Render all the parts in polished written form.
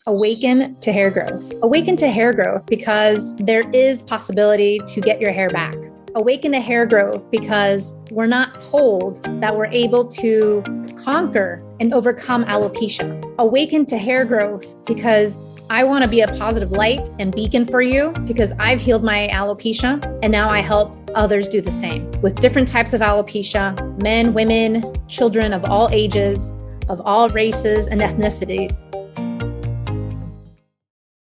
Awaken to hair growth. Awaken to hair growth because there is possibility to get your hair back. Awaken to hair growth because we're not told that we're able to conquer and overcome alopecia. Awaken to hair growth because I want to be a positive light and beacon for you because I've healed my alopecia and now I help others do the same with different types of alopecia, men, women, children of all ages, of all races and ethnicities.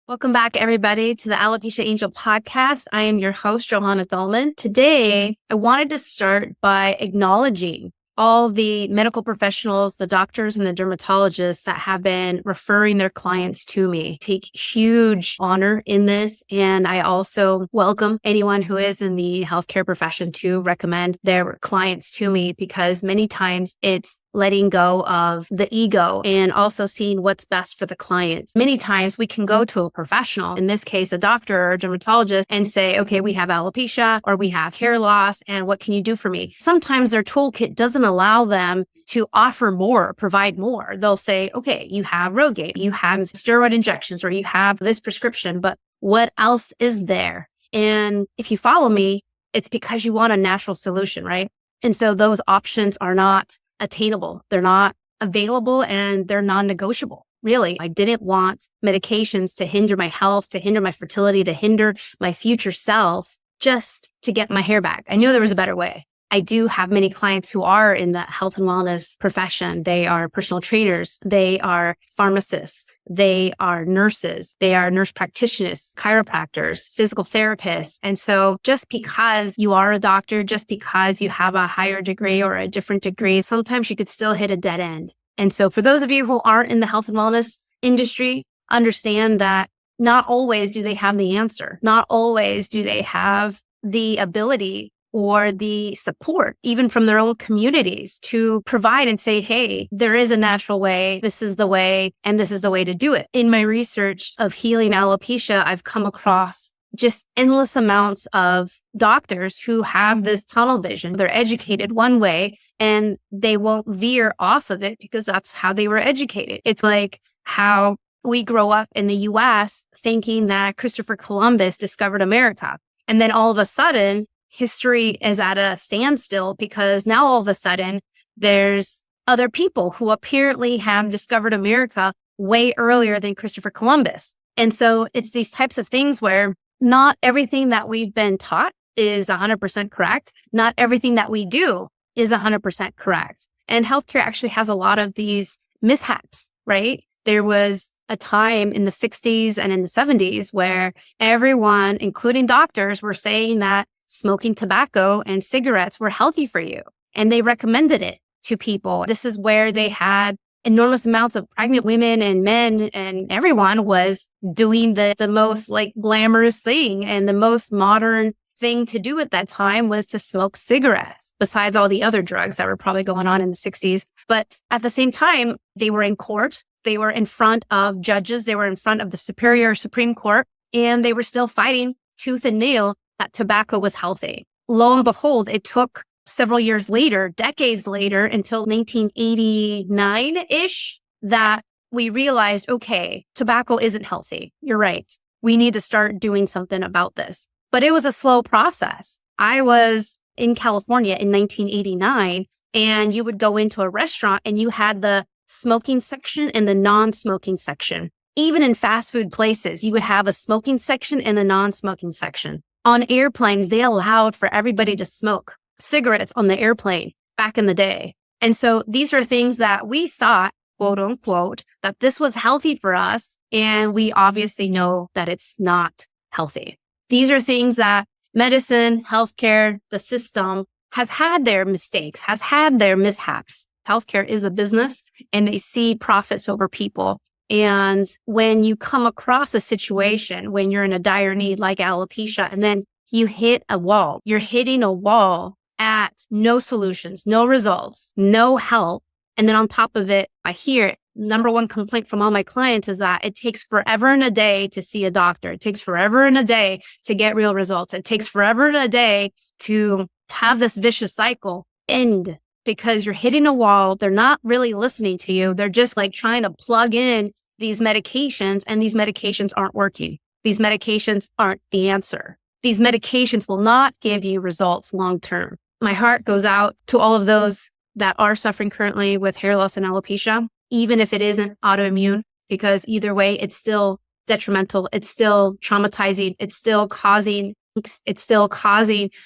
Welcome back, everybody, to the Alopecia Angel podcast. I am your host, Johanna Thalman. Today, I wanted to start by acknowledging all the medical professionals, the doctors and the dermatologists that have been referring their clients to me. Take huge honor in this. And I also welcome anyone who is in the healthcare profession to recommend their clients to me, because many times it's letting go of the ego and also seeing what's best for the client. Many times we can go to a professional, in this case, a doctor or a dermatologist, and say, okay, we have alopecia or we have hair loss, and what can you do for me? Sometimes their toolkit doesn't allow them to offer more, provide more. They'll say, okay, you have Rogaine, you have steroid injections, or you have this prescription, but what else is there? And if you follow me, it's because you want a natural solution, right? And so those options are not attainable. They're not available and they're non-negotiable. Really, I didn't want medications to hinder my health, to hinder my fertility, to hinder my future self just to get my hair back. I knew there was a better way. I do have many clients who are in the health and wellness profession. They are personal trainers. They are pharmacists. They are nurses. They are nurse practitioners, chiropractors, physical therapists. And so just because you are a doctor, just because you have a higher degree or a different degree, sometimes you could still hit a dead end. And so for those of you who aren't in the health and wellness industry, understand that not always do they have the answer. Not always do they have the ability or the support, even from their own communities, to provide and say, hey, there is a natural way, this is the way, and this is the way to do it. In my research of healing alopecia, I've come across just endless amounts of doctors who have this tunnel vision. They're educated one way and they won't veer off of it because that's how they were educated. It's like how we grow up in the US thinking that Christopher Columbus discovered America. And then all of a sudden, history is at a standstill because now all of a sudden there's other people who apparently have discovered America way earlier than Christopher Columbus. And so it's these types of things where not everything that we've been taught is 100% correct. Not everything that we do is 100% correct. And healthcare actually has a lot of these mishaps, right? There was a time in the 60s and in the 70s where everyone, including doctors, were saying that smoking tobacco and cigarettes were healthy for you. And they recommended it to people. This is where they had enormous amounts of pregnant women and men, and everyone was doing the most like glamorous thing. And the most modern thing to do at that time was to smoke cigarettes, besides all the other drugs that were probably going on in the 60s. But at the same time, they were in court. They were in front of judges. They were in front of the Supreme Court, and they were still fighting tooth and nail that tobacco was healthy. Lo and behold, it took several years later, decades later, until 1989-ish, that we realized, okay, tobacco isn't healthy. You're right. We need to start doing something about this. But it was a slow process. I was in California in 1989, and you would go into a restaurant and you had the smoking section and the non-smoking section. Even in fast food places, you would have a smoking section and a non-smoking section. On airplanes, they allowed for everybody to smoke cigarettes on the airplane back in the day. And so these are things that we thought, quote unquote, that this was healthy for us. And we obviously know that it's not healthy. These are things that medicine, healthcare, the system has had their mistakes, has had their mishaps. Healthcare is a business and they see profits over people. And when you come across a situation when you're in a dire need like alopecia, and then you hit a wall, you're hitting a wall at no solutions, no results, no help. And then on top of it, I hear number one complaint from all my clients is that it takes forever and a day to see a doctor. It takes forever and a day to get real results. It takes forever and a day to have this vicious cycle end. Because you're hitting a wall. They're not really listening to you. They're just like trying to plug in these medications, and these medications aren't working. These medications aren't the answer. These medications will not give you results long term. My heart goes out to all of those that are suffering currently with hair loss and alopecia, even if it isn't autoimmune, because either way, it's still detrimental. It's still traumatizing. It's still causing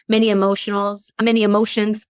many emotions,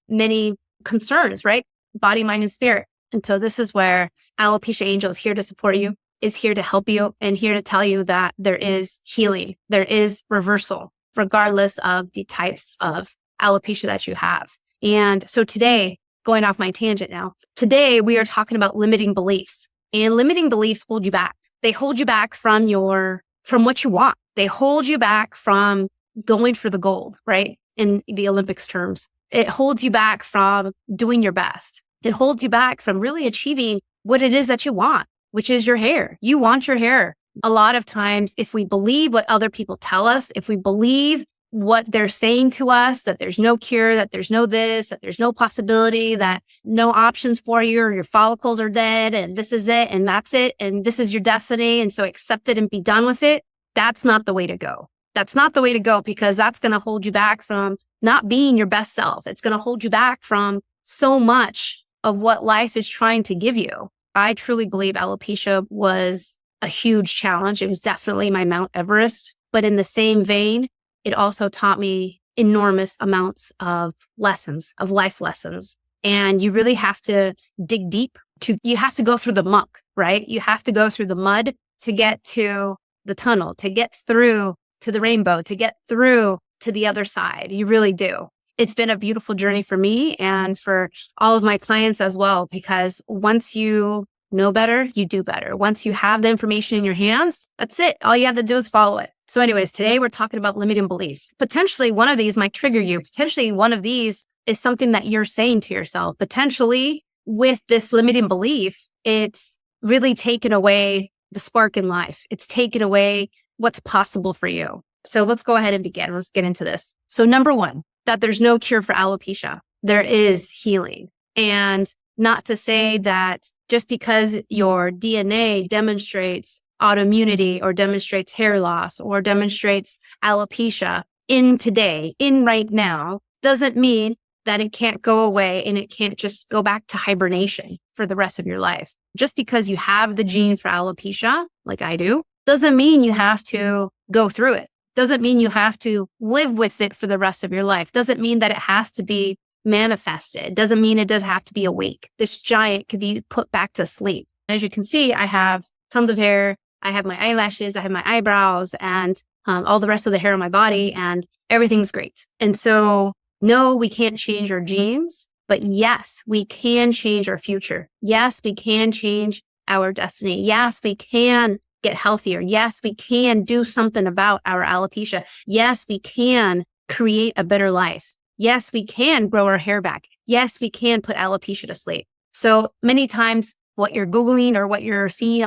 many concerns, right? Body, mind, and spirit. And so this is where Alopecia Angel is here to support you, is here to help you, and here to tell you that there is healing, there is reversal, regardless of the types of alopecia that you have. And so today, going off my tangent now, today we are talking about limiting beliefs. And limiting beliefs hold you back. They hold you back from what you want. They hold you back from going for the gold, right? In the Olympics terms. It holds you back from doing your best. It holds you back from really achieving what it is that you want, which is your hair. You want your hair. A lot of times, if we believe what other people tell us, if we believe what they're saying to us, that there's no cure, that there's no this, that there's no possibility, that no options for you, or your follicles are dead, and this is it, and that's it, and this is your destiny, and so accept it and be done with it, that's not the way to go. That's not the way to go, because that's going to hold you back from not being your best self. It's going to hold you back from so much of what life is trying to give you. I truly believe alopecia was a huge challenge. It was definitely my Mount Everest, but in the same vein, it also taught me enormous amounts of lessons, of life lessons. And you really have to dig deep you have to go through the muck, right? You have to go through the mud to get to the tunnel, to get through to the rainbow, to get through to the other side. You really do. It's been a beautiful journey for me and for all of my clients as well, because once you know better, you do better. Once you have the information in your hands, that's it. All you have to do is follow it. So anyways, today we're talking about limiting beliefs. Potentially one of these might trigger you. Potentially one of these is something that you're saying to yourself. Potentially with this limiting belief, it's really taken away the spark in life. It's taken away what's possible for you. So let's go ahead and begin. Let's get into this. So number one, that there's no cure for alopecia. There is healing. And not to say that just because your DNA demonstrates autoimmunity or demonstrates hair loss or demonstrates alopecia in right now, doesn't mean that it can't go away and it can't just go back to hibernation for the rest of your life. Just because you have the gene for alopecia, like I do, doesn't mean you have to go through it. Doesn't mean you have to live with it for the rest of your life. Doesn't mean that it has to be manifested. Doesn't mean it does have to be awake. This giant could be put back to sleep. As you can see, I have tons of hair. I have my eyelashes, I have my eyebrows, and all the rest of the hair on my body, and everything's great. And so, no, we can't change our genes, but yes, we can change our future. Yes, we can change our destiny. Yes, we can get healthier. Yes, we can do something about our alopecia. Yes, we can create a better life. Yes, we can grow our hair back. Yes, we can put alopecia to sleep. So many times what you're Googling or what you're seeing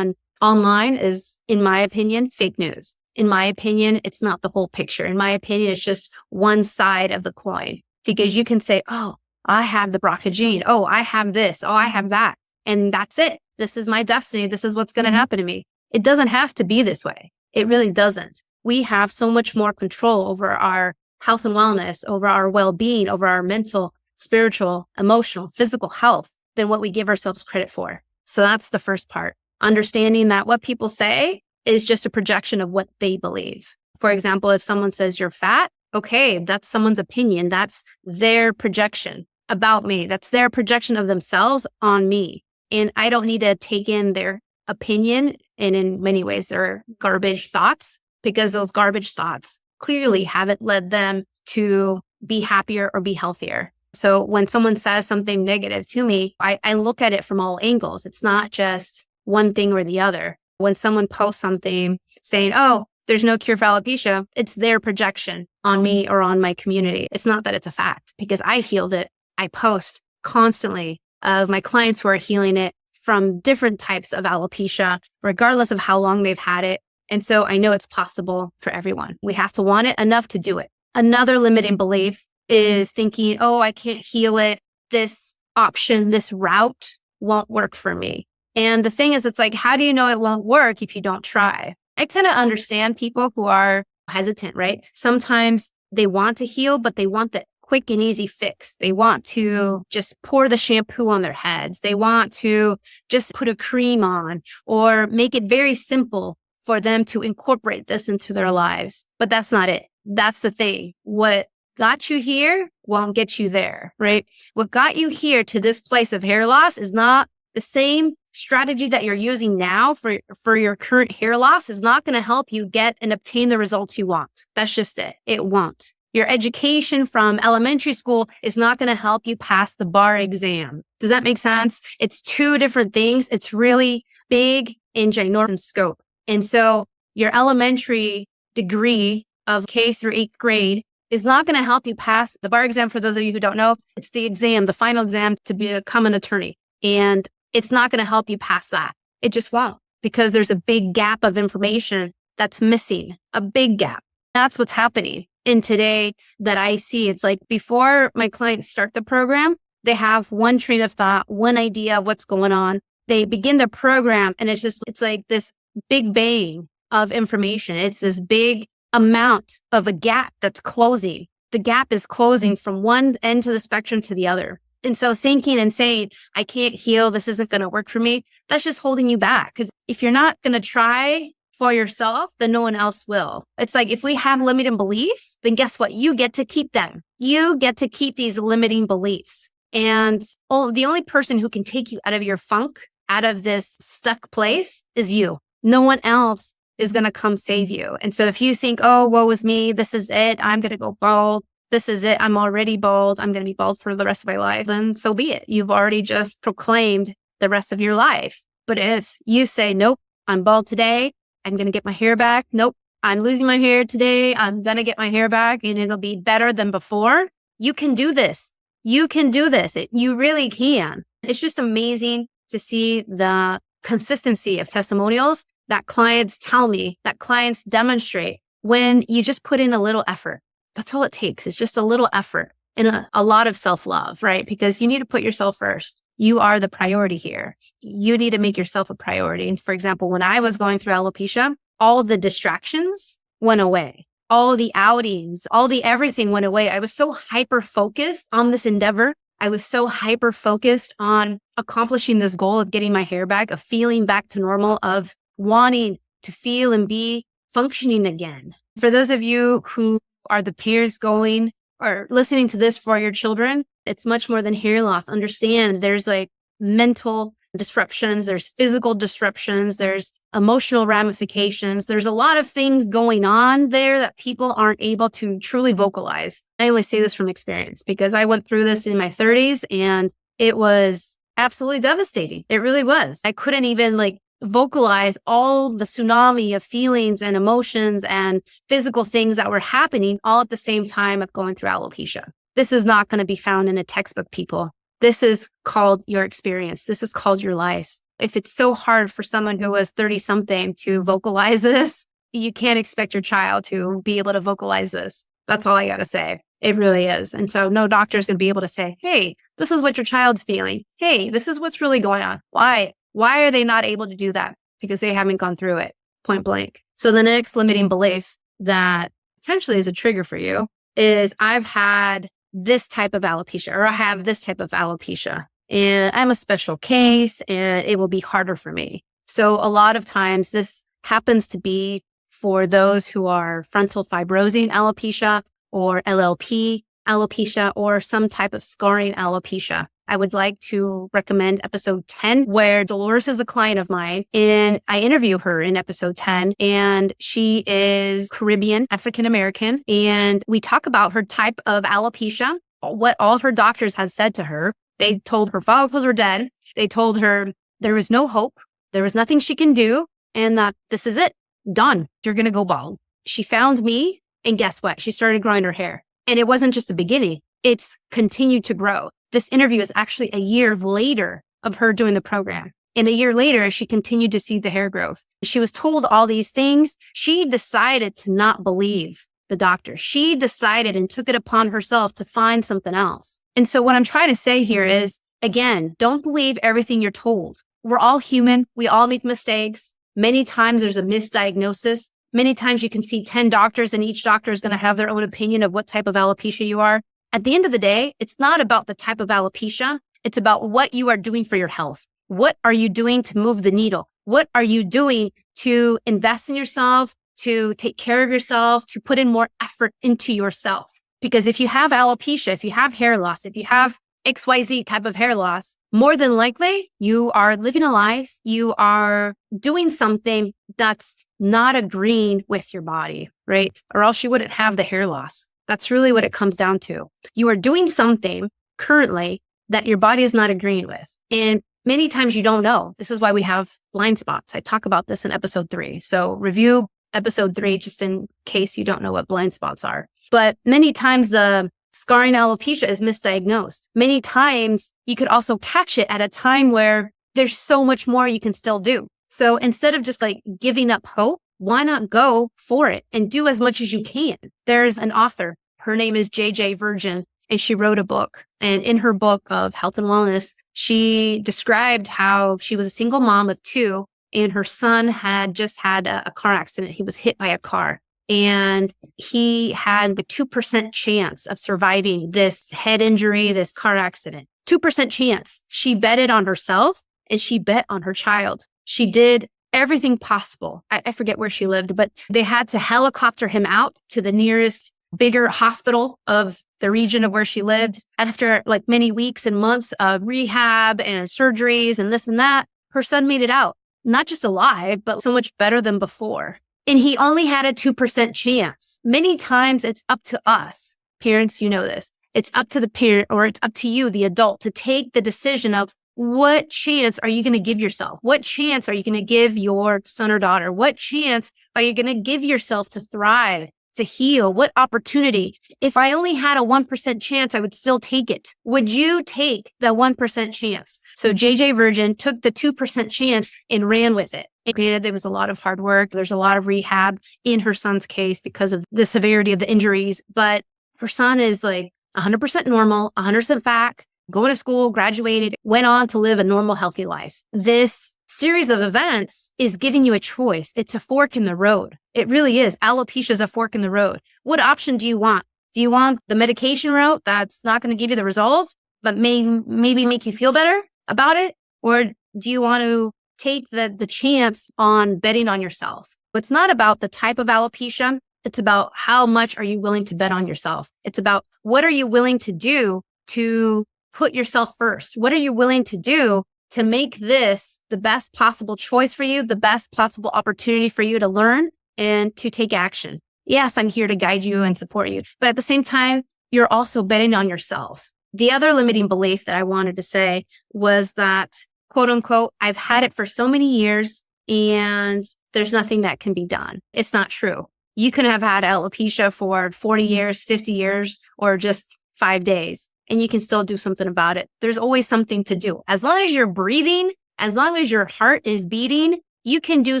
online is, in my opinion, fake news. In my opinion, it's not the whole picture. In my opinion, it's just one side of the coin, because you can say, oh, I have the BRCA gene. Oh, I have this. Oh, I have that. And that's it. This is my destiny. This is what's going to happen to me. It doesn't have to be this way. It really doesn't. We have so much more control over our health and wellness, over our well-being, over our mental, spiritual, emotional, physical health than what we give ourselves credit for. So that's the first part. Understanding that what people say is just a projection of what they believe. For example, if someone says you're fat, okay, that's someone's opinion. That's their projection about me. That's their projection of themselves on me. And I don't need to take in their opinion. And in many ways, they're garbage thoughts, because those garbage thoughts clearly haven't led them to be happier or be healthier. So when someone says something negative to me, I look at it from all angles. It's not just one thing or the other. When someone posts something saying, oh, there's no cure for alopecia, it's their projection on me or on my community. It's not that it's a fact, because I healed it. I post constantly of my clients who are healing it from different types of alopecia, regardless of how long they've had it. And so I know it's possible for everyone. We have to want it enough to do it. Another limiting belief is thinking, oh, I can't heal it. This option, this route won't work for me. And the thing is, it's like, how do you know it won't work if you don't try? I kind of understand people who are hesitant, right? Sometimes they want to heal, but they want the quick and easy fix. They want to just pour the shampoo on their heads. They want to just put a cream on or make it very simple for them to incorporate this into their lives. But that's not it. That's the thing. What got you here won't get you there, right? What got you here to this place of hair loss is not the same strategy that you're using now for your current hair loss is not going to help you get and obtain the results you want. That's just it. It won't. Your education from elementary school is not going to help you pass the bar exam. Does that make sense? It's two different things. It's really big and ginormous in scope. And so your elementary degree of K through 8th grade is not going to help you pass the bar exam. For those of you who don't know, it's the exam, the final exam to become an attorney. And it's not going to help you pass that. It just won't, because there's a big gap of information that's missing, a big gap. That's what's happening in today that I see. It's like before my clients start the program, they have one train of thought, one idea of what's going on. They begin the program and it's like this big bang of information. It's this big amount of a gap that's closing. The gap is closing from one end to the spectrum to the other. And so thinking and saying, I can't heal, this isn't going to work for me, that's just holding you back. Because if you're not going to try for yourself, then no one else will. It's like, if we have limiting beliefs, then guess what? You get to keep them. You get to keep these limiting beliefs. And the only person who can take you out of your funk, out of this stuck place is you. No one else is going to come save you. And so if you think, oh, woe is me, this is it, I'm going to go bald. This is it. I'm already bald. I'm going to be bald for the rest of my life. Then so be it. You've already just proclaimed the rest of your life. But if you say, nope, I'm bald today, I'm going to get my hair back. Nope, I'm losing my hair today. I'm going to get my hair back and it'll be better than before. You can do this. You can do this. You really can. It's just amazing to see the consistency of testimonials that clients tell me, that clients demonstrate when you just put in a little effort. That's all it takes. It's just a little effort and a lot of self-love, right? Because you need to put yourself first. You are the priority here. You need to make yourself a priority. And for example, when I was going through alopecia, all the distractions went away. All the outings, all the everything went away. I was so hyper-focused on this endeavor. I was so hyper-focused on accomplishing this goal of getting my hair back, of feeling back to normal, of wanting to feel and be functioning again. For those of you who are the peers going or listening to this for your children, it's much more than hair loss. Understand there's like mental disruptions, there's physical disruptions, there's emotional ramifications. There's a lot of things going on there that people aren't able to truly vocalize. I only say this from experience because I went through this in my 30s and it was absolutely devastating. It really was. I couldn't even vocalize all the tsunami of feelings and emotions and physical things that were happening all at the same time of going through alopecia. This is not going to be found in a textbook, people. This is called your experience. This is called your life. If it's so hard for someone who was 30 something to vocalize this, you can't expect your child to be able to vocalize this. That's all I got to say. It really is. And so no doctor is going to be able to say, hey, this is what your child's feeling. Hey, this is what's really going on. Why? Why are they not able to do that? Because they haven't gone through it, point blank. So the next limiting belief that potentially is a trigger for you is I've had this type of alopecia, or I have this type of alopecia, and I'm a special case and it will be harder for me. So a lot of times this happens to be for those who are frontal fibrosing alopecia or LLP alopecia or some type of scarring alopecia. I would like to recommend episode 10, where Dolores is a client of mine, and I interview her in episode 10, and she is Caribbean, African-American, and we talk about her type of alopecia, what all her doctors had said to her. They told her follicles were dead. They told her there was no hope. There was nothing she can do, and that this is it. Done. You're going to go bald. She found me, and guess what? She started growing her hair. And it wasn't just the beginning. It's continued to grow. This interview is actually a year later of her doing the program. And a year later, she continued to see the hair growth. She was told all these things. She decided to not believe the doctor. She decided and took it upon herself to find something else. And so what I'm trying to say here is, again, don't believe everything you're told. we're all human. We all make mistakes. Many times there's a misdiagnosis. Many times you can see 10 doctors and each doctor is going to have their own opinion of what type of alopecia you are. At the end of the day, it's not about the type of alopecia. It's about what you are doing for your health. What are you doing to move the needle? What are you doing to invest in yourself, to take care of yourself, to put in more effort into yourself? Because if you have alopecia, if you have hair loss, if you have XYZ type of hair loss, more than likely you are living a life, you are doing something that's not agreeing with your body, right? Or else you wouldn't have the hair loss. That's really what it comes down to. You are doing something currently that your body is not agreeing with. And many times you don't know. This is why we have blind spots. I talk about this in episode 3. So review episode 3, just in case you don't know what blind spots are. But many times the scarring alopecia is misdiagnosed. Many times you could also catch it at a time where there's so much more you can still do. So instead of just like giving up hope, why not go for it and do as much as you can? There's an author. Her name is JJ Virgin, and she wrote a book. And in her book of health and wellness, she described how she was a single mom of 2, and her son had just had a car accident. He was hit by a car, and he had the 2% chance of surviving this head injury, this car accident. 2% chance. She betted on herself and she bet on her child. She did everything possible. I forget where she lived, but they had to helicopter him out to the nearest bigger hospital of the region of where she lived. After like many weeks and months of rehab and surgeries and this and that, her son made it out. Not just alive, but so much better than before. And he only had a 2% chance. Many times it's up to us. Parents, you know this. It's up to the parent, or it's up to you, the adult, to take the decision of what chance are you going to give yourself? What chance are you going to give your son or daughter? What chance are you going to give yourself to thrive, to heal? What opportunity? If I only had a 1% chance, I would still take it. Would you take the 1% chance? So JJ Virgin took the 2% chance and ran with it. Granted, there was a lot of hard work. There's a lot of rehab in her son's case because of the severity of the injuries. But her son is like 100% normal, 100% fact, going to school, graduated, went on to live a normal, healthy life. This series of events is giving you a choice. It's a fork in the road. It really is. Alopecia is a fork in the road. What option do you want? Do you want the medication route that's not going to give you the results, but maybe make you feel better about it? Or do you want to take the chance on betting on yourself? It's not about the type of alopecia. It's about how much are you willing to bet on yourself. It's about what are you willing to do to put yourself first? What are you willing to do to make this the best possible choice for you, the best possible opportunity for you to learn and to take action? Yes, I'm here to guide you and support you, but at the same time, you're also betting on yourself. The other limiting belief that I wanted to say was that, quote unquote, I've had it for so many years and there's nothing that can be done. It's not true. You can have had alopecia for 40 years, 50 years, or just 5 days, and you can still do something about it. There's always something to do. As long as you're breathing, as long as your heart is beating, you can do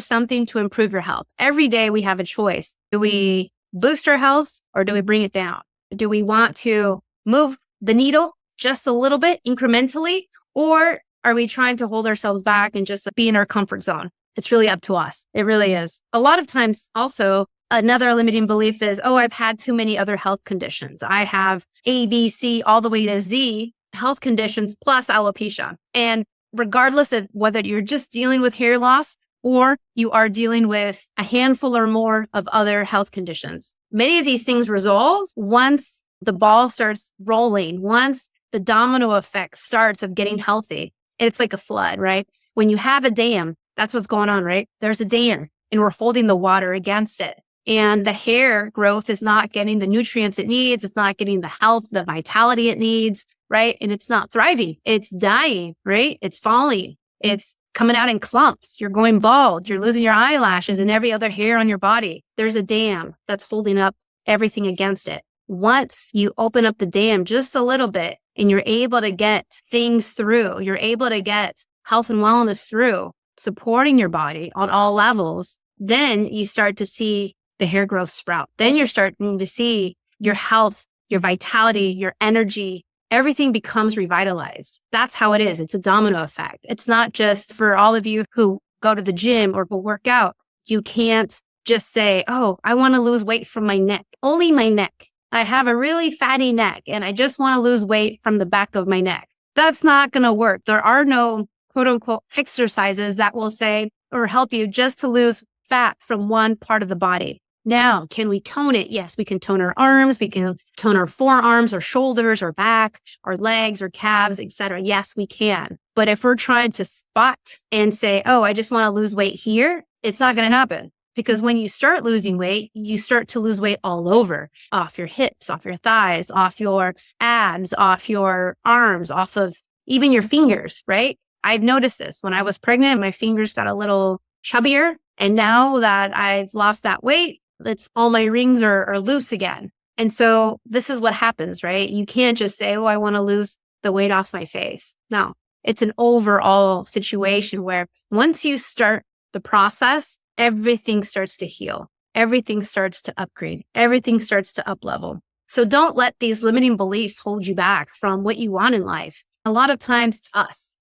something to improve your health. Every day we have a choice. Do we boost our health or do we bring it down? Do we want to move the needle just a little bit incrementally, or are we trying to hold ourselves back and just be in our comfort zone? It's really up to us. It really is. A lot of times also, another limiting belief is, oh, I've had too many other health conditions. I have A, B, C, all the way to Z health conditions plus alopecia. And regardless of whether you're just dealing with hair loss or you are dealing with a handful or more of other health conditions, many of these things resolve once the ball starts rolling, once the domino effect starts of getting healthy. It's like a flood, right? When you have a dam, that's what's going on, right? There's a dam and we're holding the water against it. And the hair growth is not getting the nutrients it needs. It's not getting the health, the vitality it needs, right? And it's not thriving. It's dying, right? It's falling. It's coming out in clumps. You're going bald. You're losing your eyelashes and every other hair on your body. There's a dam that's holding up everything against it. Once you open up the dam just a little bit and you're able to get things through, you're able to get health and wellness through, supporting your body on all levels, then you start to see the hair growth sprout. Then you're starting to see your health, your vitality, your energy, everything becomes revitalized. That's how it is. It's a domino effect. It's not just for all of you who go to the gym or who work out. You can't just say, oh, I want to lose weight from my neck, only my neck. I have a really fatty neck and I just want to lose weight from the back of my neck. That's not going to work. There are no quote unquote exercises that will say or help you just to lose fat from one part of the body. Now, can we tone it? Yes, we can tone our arms. We can tone our forearms or shoulders or back, our legs or calves, etc. Yes, we can. But if we're trying to spot and say, oh, I just want to lose weight here, it's not going to happen. Because when you start losing weight, you start to lose weight all over, off your hips, off your thighs, off your abs, off your arms, off of even your fingers, right? I've noticed this. When I was pregnant, my fingers got a little chubbier. And now that I've lost that weight, it's all my rings are loose again. And so this is what happens, right? You can't just say, oh, I want to lose the weight off my face. No, it's an overall situation where once you start the process, everything starts to heal. Everything starts to upgrade. Everything starts to up level. So don't let these limiting beliefs hold you back from what you want in life. A lot of times it's us.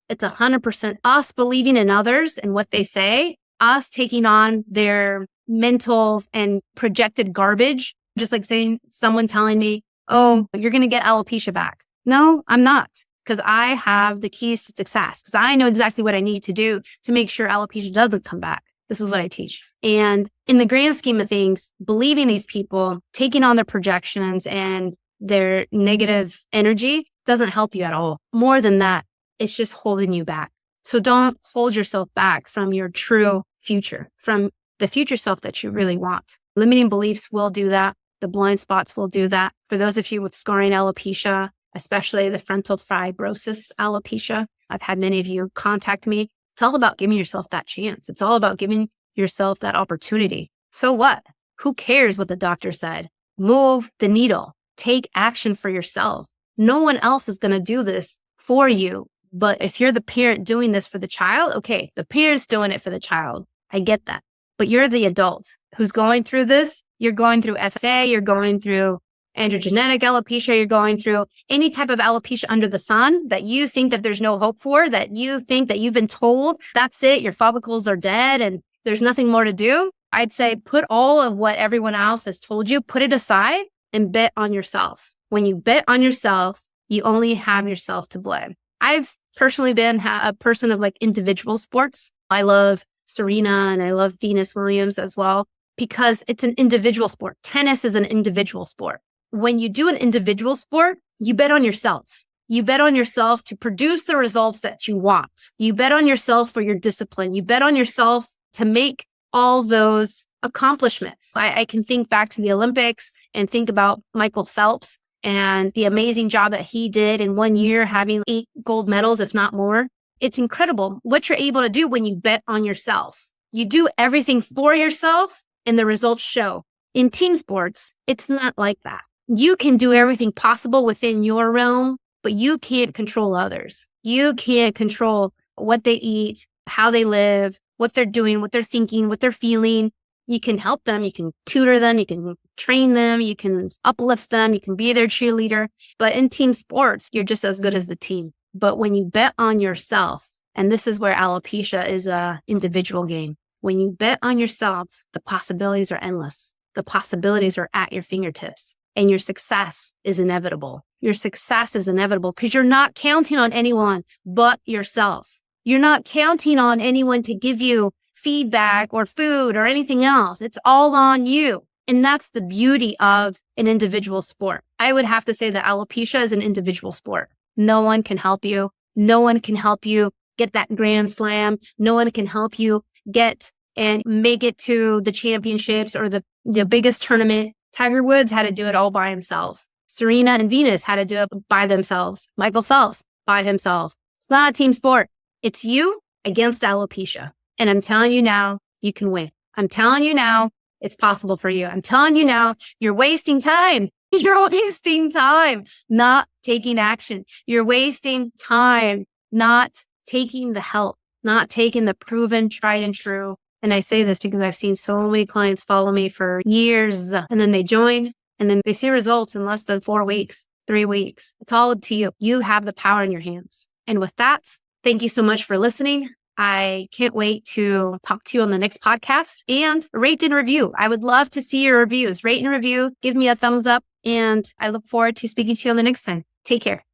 It's 100% us believing in others and what they say, us taking on their mental and projected garbage, just like saying someone telling me, oh, you're going to get alopecia back. No, I'm not, because I have the keys to success, because I know exactly what I need to do to make sure alopecia doesn't come back. This is what I teach. And in the grand scheme of things, believing these people, taking on their projections and their negative energy doesn't help you at all. More than that, it's just holding you back. So don't hold yourself back from your true future, from the future self that you really want. Limiting beliefs will do that. The blind spots will do that. For those of you with scarring alopecia, especially the frontal fibrosis alopecia, I've had many of you contact me. It's all about giving yourself that chance. It's all about giving yourself that opportunity. So what? Who cares what the doctor said? Move the needle. Take action for yourself. No one else is going to do this for you. But if you're the parent doing this for the child, okay, the parent's doing it for the child. I get that. But you're the adult who's going through this. You're going through FA. You're going through androgenetic alopecia. You're going through any type of alopecia under the sun that you think that there's no hope for, that you think that you've been told that's it, your follicles are dead and there's nothing more to do. I'd say put all of what everyone else has told you, put it aside and bet on yourself. When you bet on yourself, you only have yourself to blame. I've personally been a person of like individual sports. I love Serena and I love Venus Williams as well, because it's an individual sport. Tennis is an individual sport. When you do an individual sport, you bet on yourself. You bet on yourself to produce the results that you want. You bet on yourself for your discipline. You bet on yourself to make all those accomplishments. I can think back to the Olympics and think about Michael Phelps and the amazing job that he did in 1 year, having 8 gold medals, if not more. It's incredible what you're able to do when you bet on yourself. You do everything for yourself and the results show. In team sports, it's not like that. You can do everything possible within your realm, but you can't control others. You can't control what they eat, how they live, what they're doing, what they're thinking, what they're feeling. You can help them. You can tutor them. You can train them. You can uplift them. You can be their cheerleader. But in team sports, you're just as good as the team. But when you bet on yourself, and this is where alopecia is an individual game. When you bet on yourself, the possibilities are endless. The possibilities are at your fingertips. And your success is inevitable. Your success is inevitable because you're not counting on anyone but yourself. You're not counting on anyone to give you feedback or food or anything else. It's all on you. And that's the beauty of an individual sport. I would have to say that alopecia is an individual sport. No one can help you. No one can help you get that grand slam. No one can help you get and make it to the championships or the biggest tournament. Tiger Woods had to do it all by himself. Serena and Venus had to do it by themselves. Michael Phelps by himself. It's not a team sport. It's you against alopecia. And I'm telling you now, you can win. I'm telling you now, it's possible for you. I'm telling you now, you're wasting time. You're wasting time not taking action. You're wasting time not taking the help, not taking the proven, tried and true. And I say this because I've seen so many clients follow me for years and then they join and then they see results in less than 4 weeks. 3 weeks. It's all up to you. You have the power in your hands. And with that, thank you so much for listening. I can't wait to talk to you on the next podcast, and rate and review. I would love to see your reviews. Rate and review. Give me a thumbs up. And I look forward to speaking to you on the next time. Take care.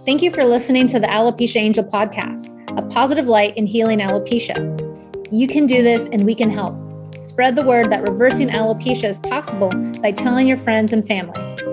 Thank you for listening to the Alopecia Angel podcast, a positive light in healing alopecia. You can do this and we can help. Spread the word that reversing alopecia is possible by telling your friends and family.